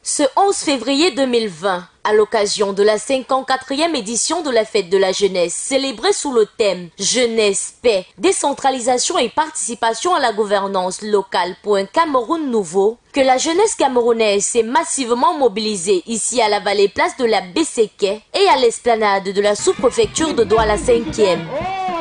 Ce 11 février 2020, à l'occasion de la 54e édition de la Fête de la Jeunesse, célébrée sous le thème « Jeunesse, paix, décentralisation et participation à la gouvernance locale pour un Cameroun nouveau », que la jeunesse camerounaise s'est massivement mobilisée ici à la vallée place de la Besséquet et à l'esplanade de la sous-préfecture de Douala 5e.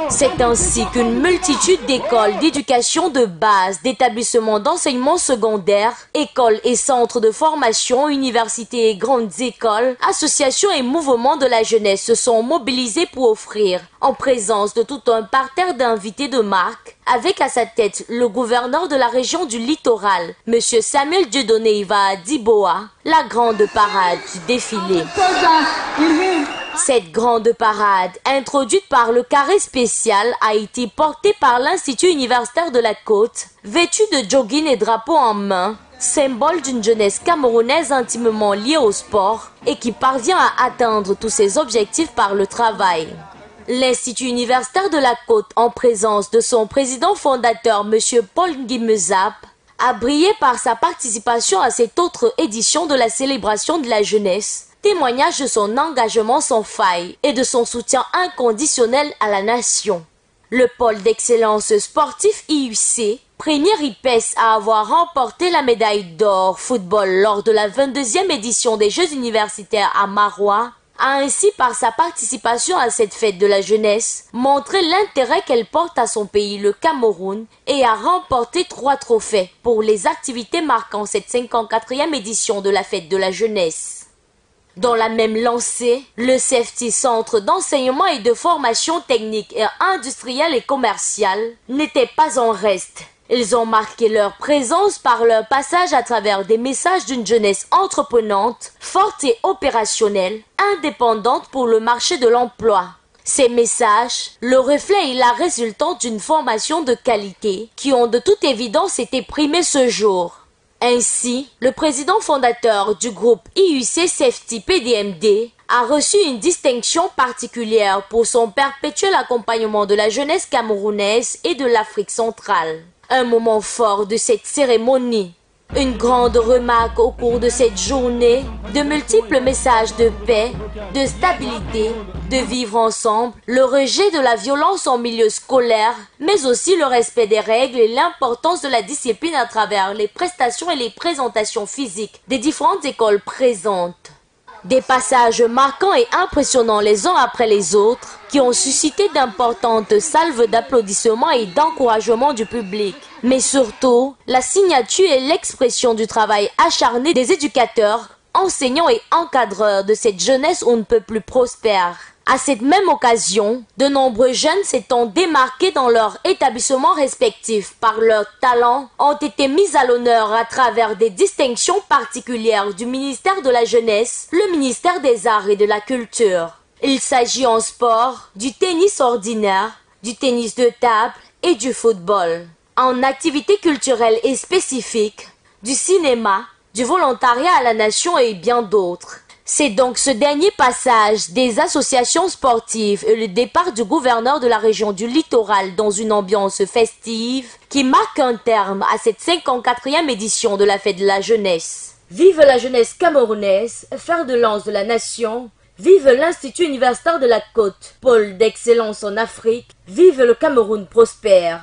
C'est ainsi qu'une multitude d'écoles d'éducation de base, d'établissements d'enseignement secondaire, écoles et centres de formation, universités et grandes écoles, associations et mouvements de la jeunesse se sont mobilisés pour offrir, en présence de tout un parterre d'invités de marque, avec à sa tête le gouverneur de la région du littoral, M. Samuel Dieudonné Iva Diboa, la grande parade du défilé. Cette grande parade, introduite par le carré spécial, a été portée par l'Institut universitaire de la Côte, vêtue de jogging et drapeau en main, symbole d'une jeunesse camerounaise intimement liée au sport et qui parvient à atteindre tous ses objectifs par le travail. L'Institut universitaire de la Côte, en présence de son président fondateur, M. Paul Guimezap, a brillé par sa participation à cette autre édition de la célébration de la jeunesse, témoignage de son engagement sans faille et de son soutien inconditionnel à la nation. Le pôle d'excellence sportif IUC, premier IPES à avoir remporté la médaille d'or football lors de la 22e édition des Jeux universitaires à Maroua, a ainsi par sa participation à cette fête de la jeunesse montré l'intérêt qu'elle porte à son pays, le Cameroun, et a remporté 3 trophées pour les activités marquant cette 54e édition de la fête de la jeunesse. Dans la même lancée, le CEFTI, Centre d'enseignement et de formation technique et industrielle et commerciale, n'était pas en reste. Ils ont marqué leur présence par leur passage à travers des messages d'une jeunesse entreprenante, forte et opérationnelle, indépendante pour le marché de l'emploi. Ces messages, le reflet et la résultante d'une formation de qualité qui ont de toute évidence été primés ce jour. Ainsi, le président fondateur du groupe IUC CEFTI PDMD a reçu une distinction particulière pour son perpétuel accompagnement de la jeunesse camerounaise et de l'Afrique centrale. Un moment fort de cette cérémonie. Une grande remarque au cours de cette journée, de multiples messages de paix, de stabilité, de vivre ensemble, le rejet de la violence en milieu scolaire, mais aussi le respect des règles et l'importance de la discipline à travers les prestations et les présentations physiques des différentes écoles présentes. Des passages marquants et impressionnants les uns après les autres qui ont suscité d'importantes salves d'applaudissements et d'encouragement du public. Mais surtout, la signature et l'expression du travail acharné des éducateurs, enseignants et encadreurs de cette jeunesse on ne peut plus prospère. À cette même occasion, de nombreux jeunes s'étant démarqués dans leurs établissements respectifs par leur talent ont été mis à l'honneur à travers des distinctions particulières du ministère de la Jeunesse, le ministère des Arts et de la Culture. Il s'agit en sport du tennis ordinaire, du tennis de table et du football. En activités culturelles et spécifiques, du cinéma, du volontariat à la nation et bien d'autres. C'est donc ce dernier passage des associations sportives et le départ du gouverneur de la région du littoral dans une ambiance festive qui marque un terme à cette 54e édition de la fête de la jeunesse. Vive la jeunesse camerounaise, fer de lance de la nation. Vive l'Institut universitaire de la Côte, pôle d'excellence en Afrique. Vive le Cameroun prospère.